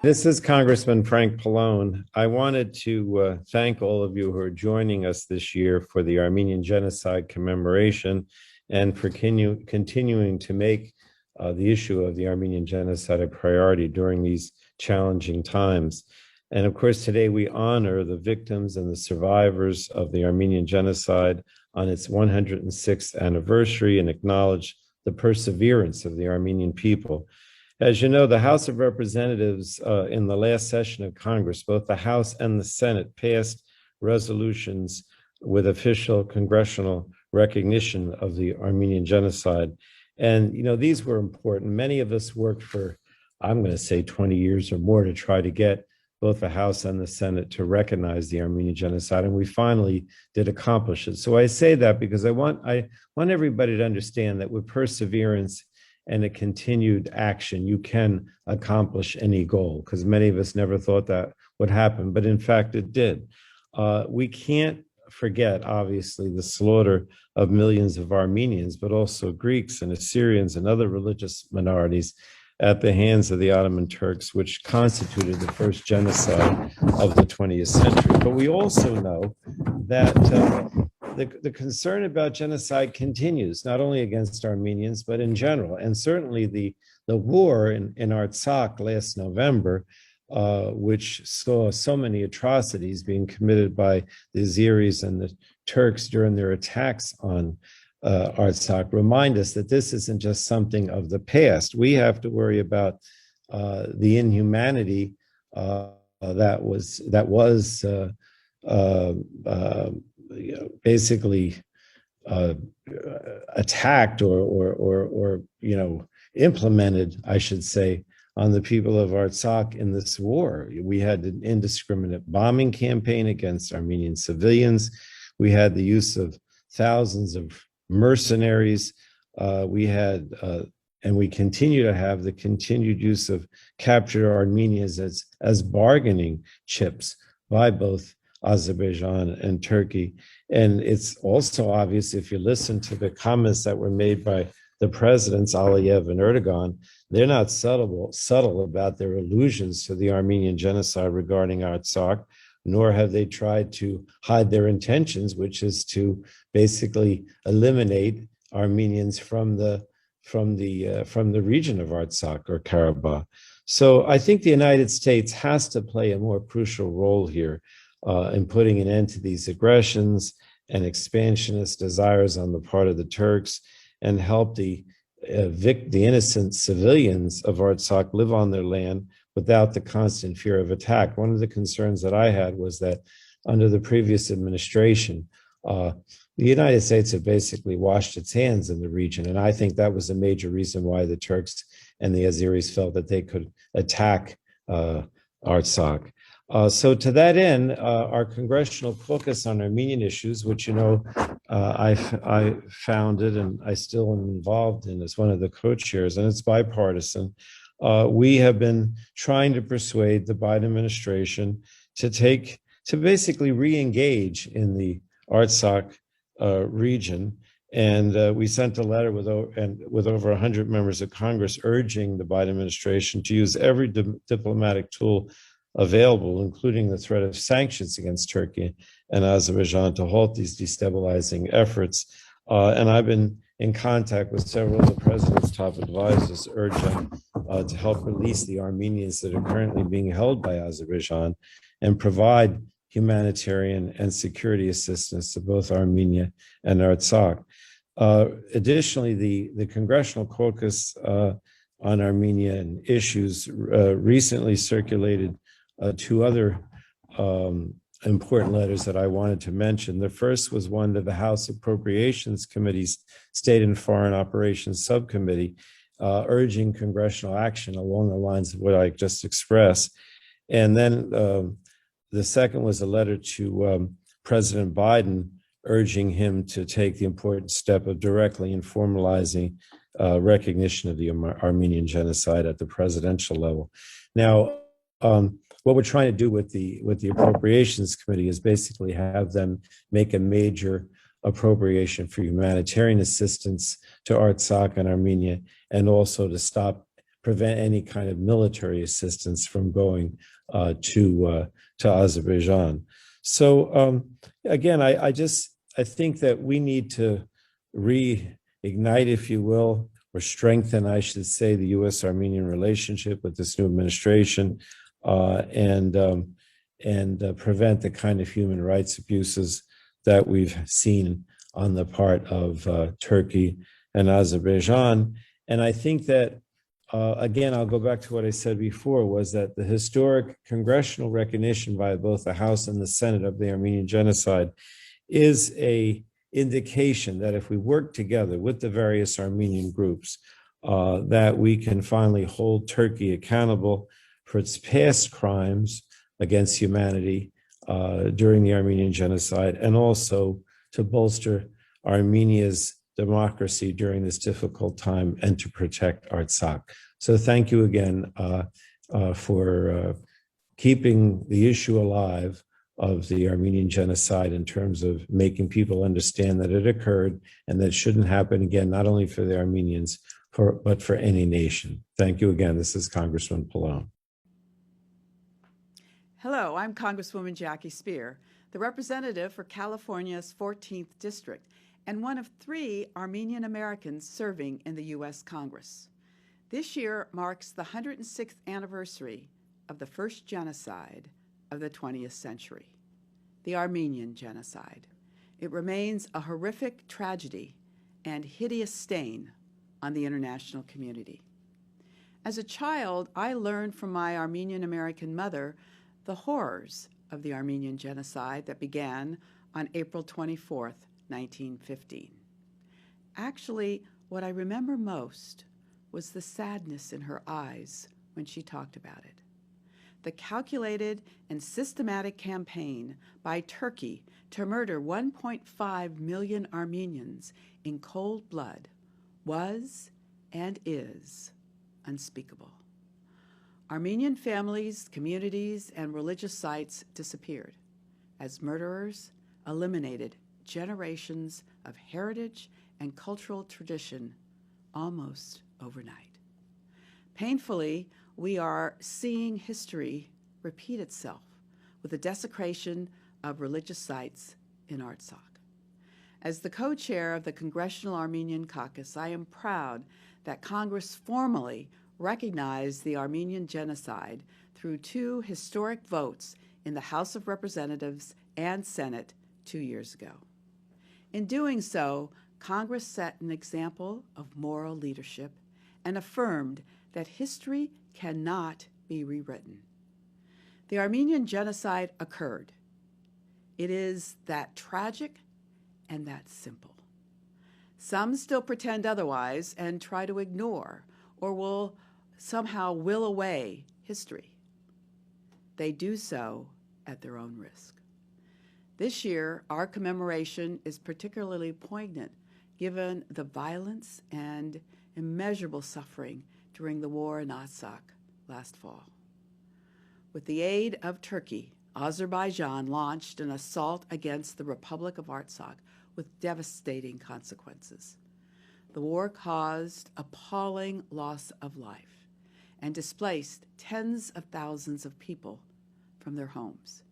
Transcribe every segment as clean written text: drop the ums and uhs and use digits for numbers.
This is Congressman Frank Pallone. I wanted to thank all of you who are joining us this year for the Armenian Genocide commemoration and for continuing to make the issue of the Armenian Genocide a priority during these challenging times. And of course, today we honor the victims and the survivors of the Armenian Genocide on its 106th anniversary and acknowledge the perseverance of the Armenian people. As you know, the House of Representatives in the last session of Congress, both the House and the Senate passed resolutions with official congressional recognition of the Armenian Genocide. And, you know, these were important. Many of us worked for, I'm going to say 20 years or more to try to get both the House and the Senate to recognize the Armenian Genocide, and we finally did accomplish it. So I say that because I want everybody to understand that with perseverance and a continued action, you can accomplish any goal, because many of us never thought that would happen, but in fact it did. We can't forget, obviously, the slaughter of millions of Armenians, but also Greeks and Assyrians and other religious minorities at the hands of the Ottoman Turks, which constituted the first genocide of the 20th century. But we also know that the concern about genocide continues, not only against Armenians, but in general. And certainly the war in Artsakh last November, which saw so many atrocities being committed by the Azeris and the Turks during their attacks on Artsakh, remind us that this isn't just something of the past. We have to worry about the inhumanity that was basically attacked or implemented, I should say, on the people of Artsakh in this war. We had an indiscriminate bombing campaign against Armenian civilians. We had the use of thousands of mercenaries. We had, and we continue to have, the continued use of captured Armenians as bargaining chips by both Azerbaijan and Turkey. And it's also obvious, if you listen to the comments that were made by the presidents, Aliyev and Erdogan, they're not subtle about their allusions to the Armenian genocide regarding Artsakh, nor have they tried to hide their intentions, which is to basically eliminate Armenians from the region of Artsakh or Karabakh. So I think the United States has to play a more crucial role here in putting an end to these aggressions and expansionist desires on the part of the Turks, and help the innocent civilians of Artsakh live on their land without the constant fear of attack. One of the concerns that I had was that under the previous administration, the United States had basically washed its hands in the region. And I think that was a major reason why the Turks and the Azeris felt that they could attack Artsakh. So to that end, our Congressional Caucus on Armenian issues, which, you know, I founded and I still am involved in as one of the co-chairs, and it's bipartisan. We have been trying to persuade the Biden administration to basically re-engage in the Artsakh region. And we sent a letter with over 100 members of Congress urging the Biden administration to use every diplomatic tool available, including the threat of sanctions against Turkey and Azerbaijan, to halt these destabilizing efforts. And I've been in contact with several of the president's top advisors, urging to help release the Armenians that are currently being held by Azerbaijan and provide humanitarian and security assistance to both Armenia and Artsakh. Additionally, the Congressional Caucus on Armenian issues recently circulated two other important letters that I wanted to mention. The first was one to the House Appropriations Committee's State and Foreign Operations Subcommittee, urging congressional action along the lines of what I just expressed. And then the second was a letter to President Biden, urging him to take the important step of directly and formalizing recognition of the Armenian genocide at the presidential level. Now, what we're trying to do with the Appropriations Committee is basically have them make a major appropriation for humanitarian assistance to Artsakh and Armenia, and also to stop prevent any kind of military assistance from going to Azerbaijan. So again, I think that we need to reignite, if you will, or strengthen, I should say, the U.S.-Armenian relationship with this new administration, and prevent the kind of human rights abuses that we've seen on the part of Turkey and Azerbaijan. And I think that, again, I'll go back to what I said before, was that the historic congressional recognition by both the House and the Senate of the Armenian genocide is a indication that if we work together with the various Armenian groups, that we can finally hold Turkey accountable for its past crimes against humanity during the Armenian genocide, and also to bolster Armenia's democracy during this difficult time and to protect Artsakh. So thank you again for keeping the issue alive of the Armenian genocide in terms of making people understand that it occurred and that it shouldn't happen again, not only for the Armenians, but for any nation. Thank you again. This is Congressman Pallone. Hello, I'm Congresswoman Jackie Spear, the representative for California's 14th District and one of 3 Armenian Americans serving in the U.S. Congress. This year marks the 106th anniversary of the first genocide of the 20th century, the Armenian Genocide. It remains a horrific tragedy and hideous stain on the international community. As a child, I learned from my Armenian American mother the horrors of the Armenian Genocide that began on April 24th, 1915. Actually, what I remember most was the sadness in her eyes when she talked about it. The calculated and systematic campaign by Turkey to murder 1.5 million Armenians in cold blood was and is unspeakable. Armenian families, communities, and religious sites disappeared as murderers eliminated generations of heritage and cultural tradition almost overnight. Painfully, we are seeing history repeat itself with the desecration of religious sites in Artsakh. As the co-chair of the Congressional Armenian Caucus, I am proud that Congress formally recognized the Armenian genocide through 2 historic votes in the House of Representatives and Senate 2 years ago. In doing so, Congress set an example of moral leadership and affirmed that history cannot be rewritten. The Armenian genocide occurred. It is that tragic and that simple. Some still pretend otherwise and try to ignore or will somehow will away history. They do so at their own risk. This year, our commemoration is particularly poignant given the violence and immeasurable suffering during the war in Artsakh last fall. With the aid of Turkey, Azerbaijan launched an assault against the Republic of Artsakh with devastating consequences. The war caused appalling loss of life and displaced tens of thousands of people from their homes.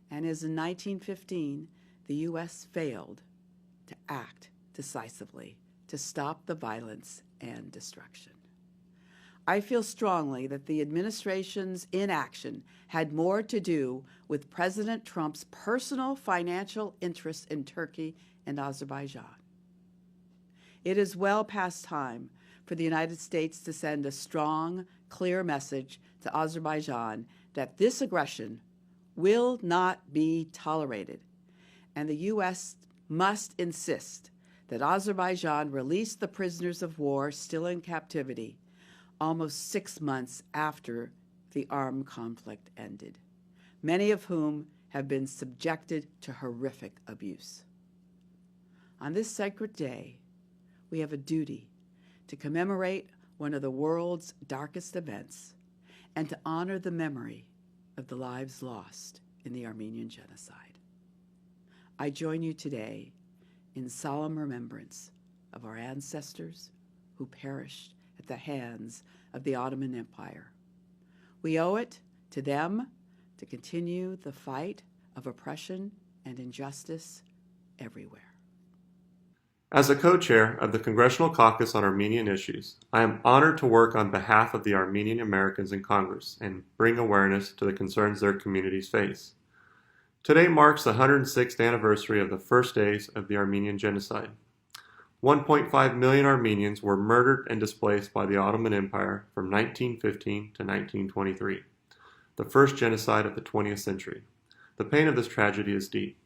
And as in 1915, the U.S. failed to act decisively to stop the violence and destruction. I feel strongly that the administration's inaction had more to do with President Trump's personal financial interests in Turkey and Azerbaijan. It is well past time for the United States to send a strong, clear message to Azerbaijan that this aggression will not be tolerated, and the U.S. must insist that Azerbaijan release the prisoners of war still in captivity almost 6 months after the armed conflict ended, many of whom have been subjected to horrific abuse. On this sacred day, we have a duty to commemorate one of the world's darkest events and to honor the memory of the lives lost in the Armenian genocide. I join you today in solemn remembrance of our ancestors who perished at the hands of the Ottoman Empire. We owe it to them to continue the fight of oppression and injustice everywhere. As a co-chair of the Congressional Caucus on Armenian Issues, I am honored to work on behalf of the Armenian Americans in Congress and bring awareness to the concerns their communities face. Today marks the 106th anniversary of the first days of the Armenian Genocide. 1.5 million Armenians were murdered and displaced by the Ottoman Empire from 1915 to 1923, the first genocide of the 20th century. The pain of this tragedy is deep.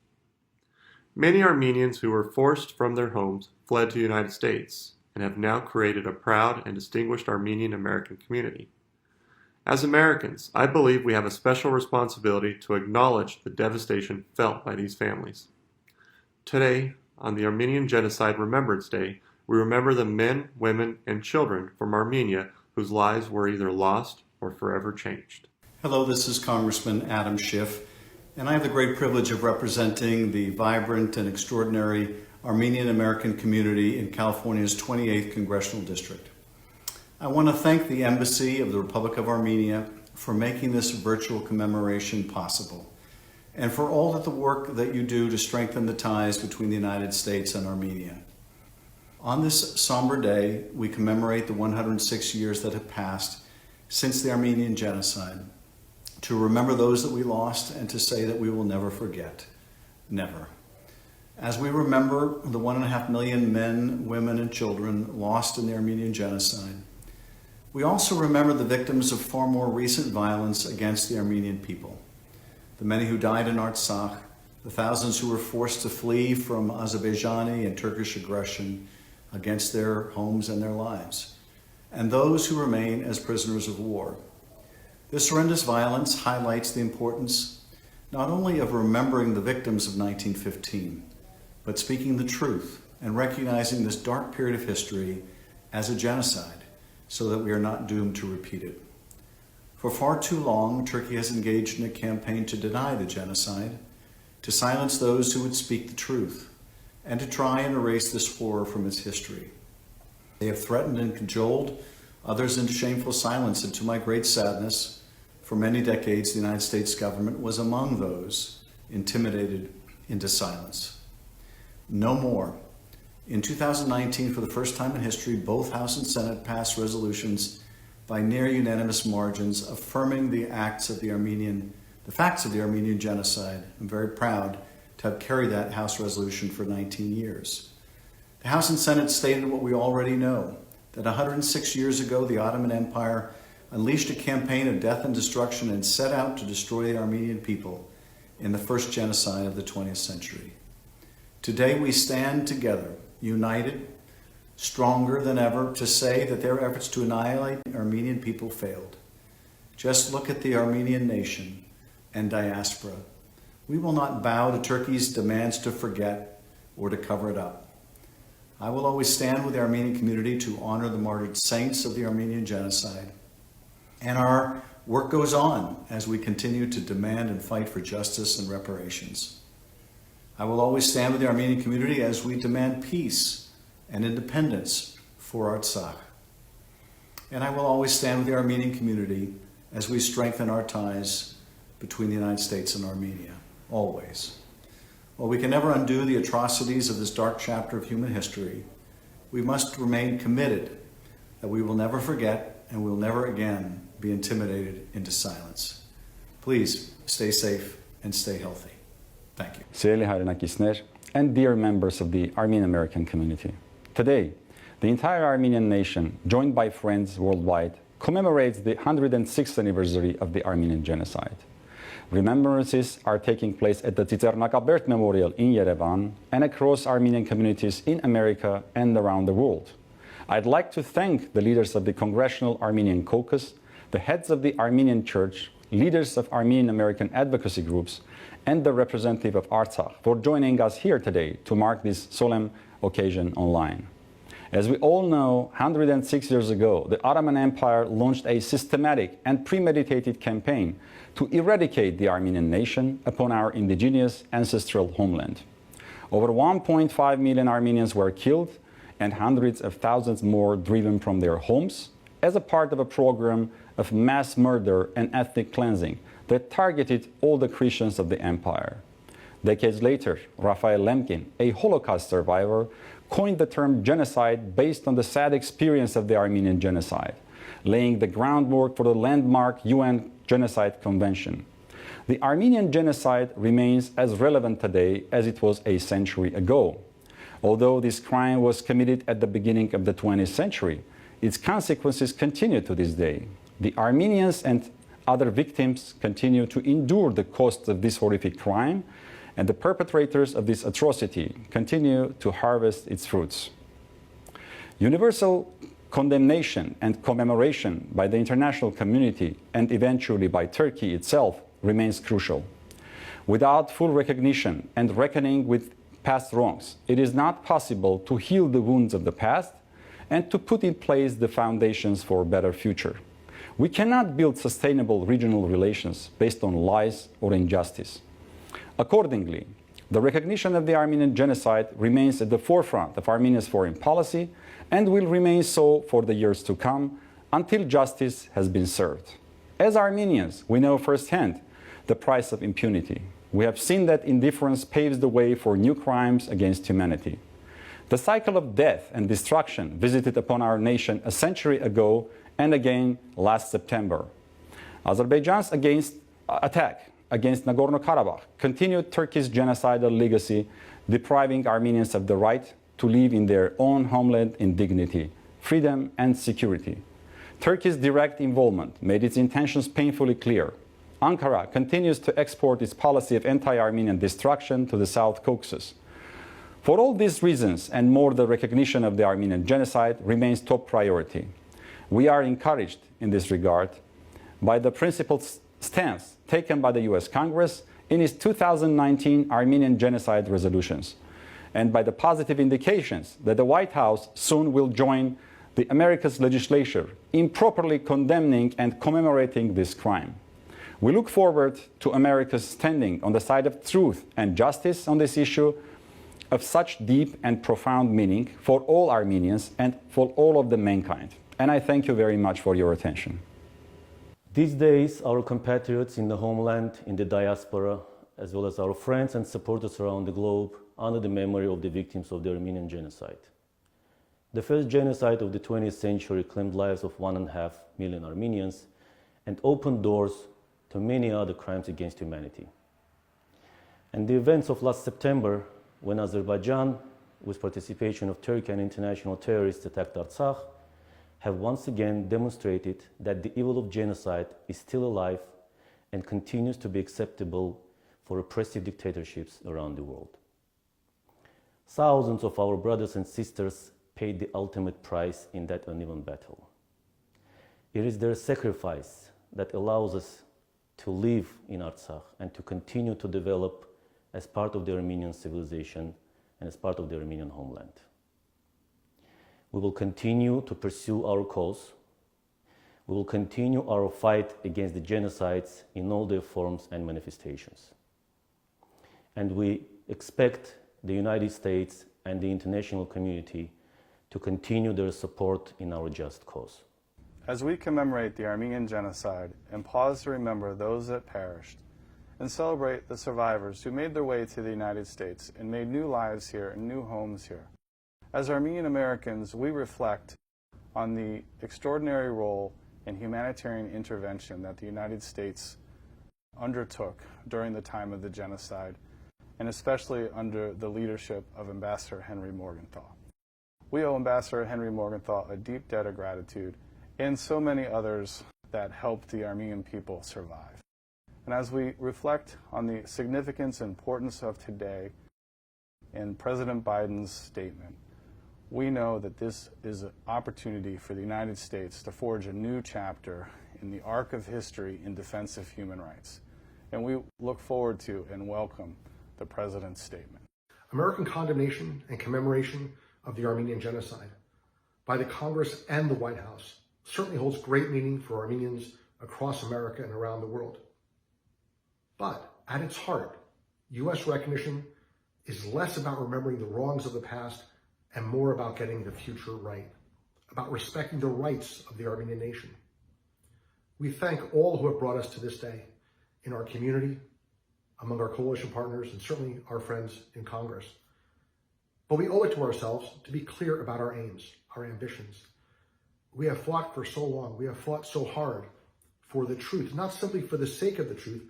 Many Armenians who were forced from their homes fled to the United States and have now created a proud and distinguished Armenian American community. As Americans, I believe we have a special responsibility to acknowledge the devastation felt by these families. Today, on the Armenian Genocide Remembrance Day, we remember the men, women, and children from Armenia whose lives were either lost or forever changed. Hello, this is Congressman Adam Schiff, and I have the great privilege of representing the vibrant and extraordinary Armenian American community in California's 28th Congressional District. I want to thank the Embassy of the Republic of Armenia for making this virtual commemoration possible, and for all of the work that you do to strengthen the ties between the United States and Armenia. On this somber day, we commemorate the 106 years that have passed since the Armenian Genocide, to remember those that we lost and to say that we will never forget. Never. As we remember the 1.5 million men, women, and children lost in the Armenian Genocide, we also remember the victims of far more recent violence against the Armenian people. The many who died in Artsakh, the thousands who were forced to flee from Azerbaijani and Turkish aggression against their homes and their lives, and those who remain as prisoners of war. This horrendous violence highlights the importance not only of remembering the victims of 1915, but speaking the truth and recognizing this dark period of history as a genocide so that we are not doomed to repeat it. For far too long, Turkey has engaged in a campaign to deny the genocide, to silence those who would speak the truth, and to try and erase this horror from its history. They have threatened and cajoled others into shameful silence, and to my great sadness, for many decades, the United States government was among those intimidated into silence. No more. In 2019, for the first time in history, both House and Senate passed resolutions by near unanimous margins affirming the facts of the Armenian genocide. I'm very proud to have carried that House resolution for 19 years. The House and Senate stated what we already know, that 106 years ago, the Ottoman Empire unleashed a campaign of death and destruction and set out to destroy the Armenian people in the first genocide of the 20th century. Today we stand together, united, stronger than ever, to say that their efforts to annihilate the Armenian people failed. Just look at the Armenian nation and diaspora. We will not bow to Turkey's demands to forget or to cover it up. I will always stand with the Armenian community to honor the martyred saints of the Armenian genocide. And our work goes on as we continue to demand and fight for justice and reparations. I will always stand with the Armenian community as we demand peace and independence for Artsakh. And I will always stand with the Armenian community as we strengthen our ties between the United States and Armenia, always. While we can never undo the atrocities of this dark chapter of human history, we must remain committed that we will never forget and will never again be intimidated into silence. Please stay safe and stay healthy. Thank you. Սիրելի հայրենակիցներ and dear members of the Armenian American community. Today, the entire Armenian nation, joined by friends worldwide, commemorates the 106th anniversary of the Armenian Genocide. Remembrances are taking place at the Tsitsernakabert Memorial in Yerevan and across Armenian communities in America and around the world. I'd like to thank the leaders of the Congressional Armenian Caucus, the heads of the Armenian Church, leaders of Armenian American advocacy groups, and the representative of Artsakh for joining us here today to mark this solemn occasion online. As we all know, 106 years ago, the Ottoman Empire launched a systematic and premeditated campaign to eradicate the Armenian nation upon our indigenous ancestral homeland. Over 1.5 million Armenians were killed and hundreds of thousands more driven from their homes, as a part of a program of mass murder and ethnic cleansing that targeted all the Christians of the empire. Decades later, Raphael Lemkin, a Holocaust survivor, coined the term genocide based on the sad experience of the Armenian genocide, laying the groundwork for the landmark UN Genocide Convention. The Armenian genocide remains as relevant today as it was a century ago. Although this crime was committed at the beginning of the 20th century, its consequences continue to this day. The Armenians and other victims continue to endure the costs of this horrific crime, and the perpetrators of this atrocity continue to harvest its fruits. Universal condemnation and commemoration by the international community and eventually by Turkey itself remains crucial. Without full recognition and reckoning with past wrongs, it is not possible to heal the wounds of the past and to put in place the foundations for a better future. We cannot build sustainable regional relations based on lies or injustice. Accordingly, the recognition of the Armenian genocide remains at the forefront of Armenia's foreign policy and will remain so for the years to come until justice has been served. As Armenians, we know firsthand the price of impunity. We have seen that indifference paves the way for new crimes against humanity. The cycle of death and destruction visited upon our nation a century ago and again last September. Azerbaijan's attack against Nagorno-Karabakh continued Turkey's genocidal legacy, depriving Armenians of the right to live in their own homeland in dignity, freedom, and security. Turkey's direct involvement made its intentions painfully clear. Ankara continues to export its policy of anti-Armenian destruction to the South Caucasus. For all these reasons and more, the recognition of the Armenian genocide remains top priority. We are encouraged in this regard by the principled stance taken by the US Congress in its 2019 Armenian genocide resolutions, and by the positive indications that the White House soon will join the America's legislature in properly condemning and commemorating this crime. We look forward to America's standing on the side of truth and justice on this issue of such deep and profound meaning for all Armenians and for all of the mankind. And I thank you very much for your attention. These days, our compatriots in the homeland, in the diaspora, as well as our friends and supporters around the globe, honor the memory of the victims of the Armenian genocide. The first genocide of the 20th century claimed lives of 1.5 million Armenians and opened doors to many other crimes against humanity. And the events of last September, when Azerbaijan, with participation of Turkey and international terrorists, attacked Artsakh, have once again demonstrated that the evil of genocide is still alive and continues to be acceptable for oppressive dictatorships around the world. Thousands of our brothers and sisters paid the ultimate price in that uneven battle. It is their sacrifice that allows us to live in Artsakh and to continue to develop as part of the Armenian civilization and as part of the Armenian homeland. We will continue to pursue our cause. We will continue our fight against the genocides in all their forms and manifestations. And we expect the United States and the international community to continue their support in our just cause. As we commemorate the Armenian genocide and pause to remember those that perished, and celebrate the survivors who made their way to the United States and made new lives here and new homes here, as Armenian Americans, we reflect on the extraordinary role in humanitarian intervention that the United States undertook during the time of the genocide, and especially under the leadership of Ambassador Henry Morgenthau. We owe Ambassador Henry Morgenthau a deep debt of gratitude, and so many others that helped the Armenian people survive. And as we reflect on the significance and importance of today in President Biden's statement, we know that this is an opportunity for the United States to forge a new chapter in the arc of history in defense of human rights. And we look forward to and welcome the President's statement. American condemnation and commemoration of the Armenian genocide by the Congress and the White House certainly holds great meaning for Armenians across America and around the world. But at its heart, U.S. recognition is less about remembering the wrongs of the past and more about getting the future right, about respecting the rights of the Armenian nation. We thank all who have brought us to this day in our community, among our coalition partners, and certainly our friends in Congress. But we owe it to ourselves to be clear about our aims, our ambitions. We have fought for so long, we have fought so hard for the truth, not simply for the sake of the truth,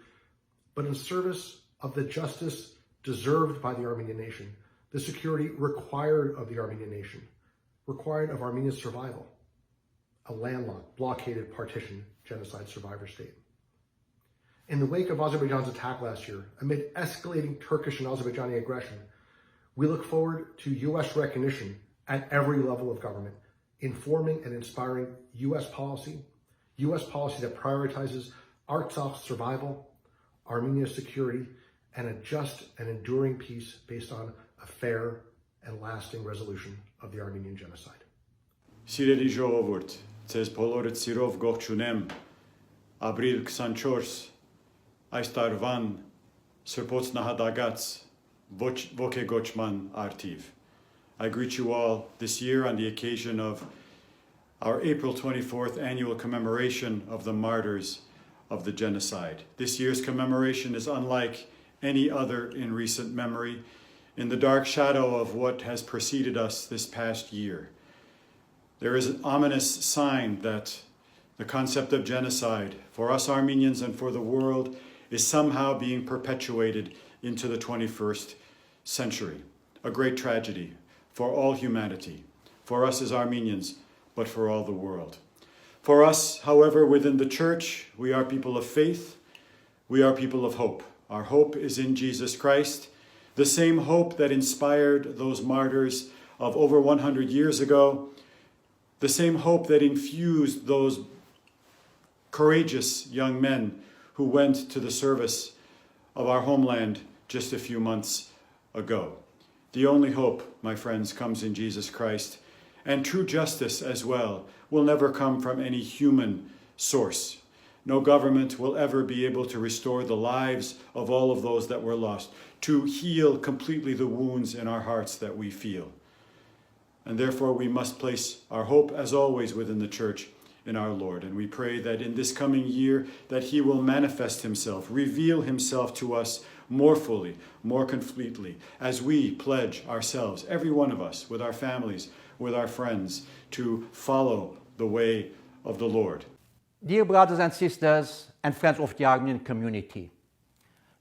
but in service of the justice deserved by the Armenian nation, the security required of the Armenian nation, required of Armenia's survival, a landlocked, blockaded, partitioned genocide survivor state. In the wake of Azerbaijan's attack last year, amid escalating Turkish and Azerbaijani aggression, we look forward to U.S. recognition at every level of government, informing and inspiring U.S. policy that prioritizes Artsakh's survival, Armenia's security, and a just and enduring peace based on a fair and lasting resolution of the Armenian genocide. Սիրելի ժողովուրդ, ձեզ բոլորդ սիրով գողջունեմ ապրիլ 24 այս տարվան Սրբոց նահատակած ոգեգոճման արդիվ. I greet you all this year on the occasion of our April 24th annual commemoration of the martyrs of the genocide. This year's commemoration is unlike any other in recent memory, in the dark shadow of what has preceded us this past year. There is an ominous sign that the concept of genocide for us Armenians and for the world is somehow being perpetuated into the 21st century. A great tragedy for all humanity, for us as Armenians, but for all the world. For us, however, within the church, we are people of faith, we are people of hope. Our hope is in Jesus Christ, the same hope that inspired those martyrs of over 100 years ago, the same hope that infused those courageous young men who went to the service of our homeland just a few months ago. The only hope, my friends, comes in Jesus Christ, and true justice as well will never come from any human source. No government will ever be able to restore the lives of all of those that were lost, to heal completely the wounds in our hearts that we feel. And therefore we must place our hope, as always, within the church in our Lord. And we pray that in this coming year that he will manifest himself, reveal himself to us more fully, more completely, as we pledge ourselves, every one of us, with our families, with our friends, to follow the way of the Lord. Dear brothers and sisters and friends of the Armenian community,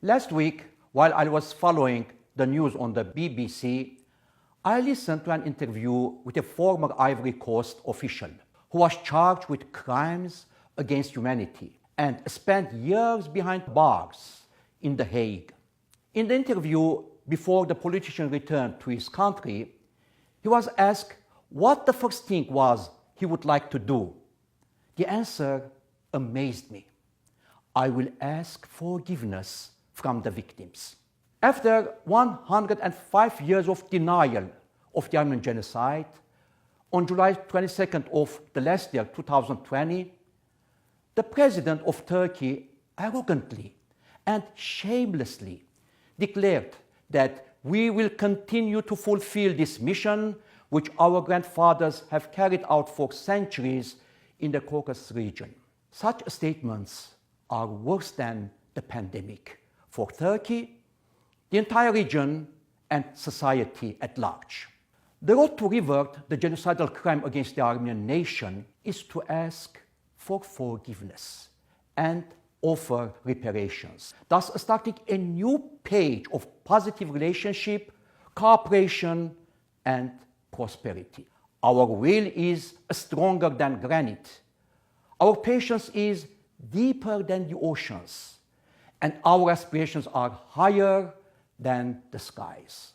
last week, while I was following the news on the BBC, I listened to an interview with a former Ivory Coast official who was charged with crimes against humanity and spent years behind bars in The Hague. In the interview, before the politician returned to his country, he was asked what the first thing was he would like to do. The answer amazed me. I will ask forgiveness from the victims. After 105 years of denial of the Armenian genocide, on July 22nd of the last year, 2020, the president of Turkey arrogantly and shamelessly declared that we will continue to fulfill this mission which our grandfathers have carried out for centuries in the Caucus region. Such statements are worse than the pandemic for Turkey, the entire region, and society at large. The road to revert the genocidal crime against the Armenian nation is to ask for forgiveness and offer reparations, thus starting a new page of positive relationship, cooperation, and prosperity. Our will is stronger than granite. Our patience is deeper than the oceans, and our aspirations are higher than the skies.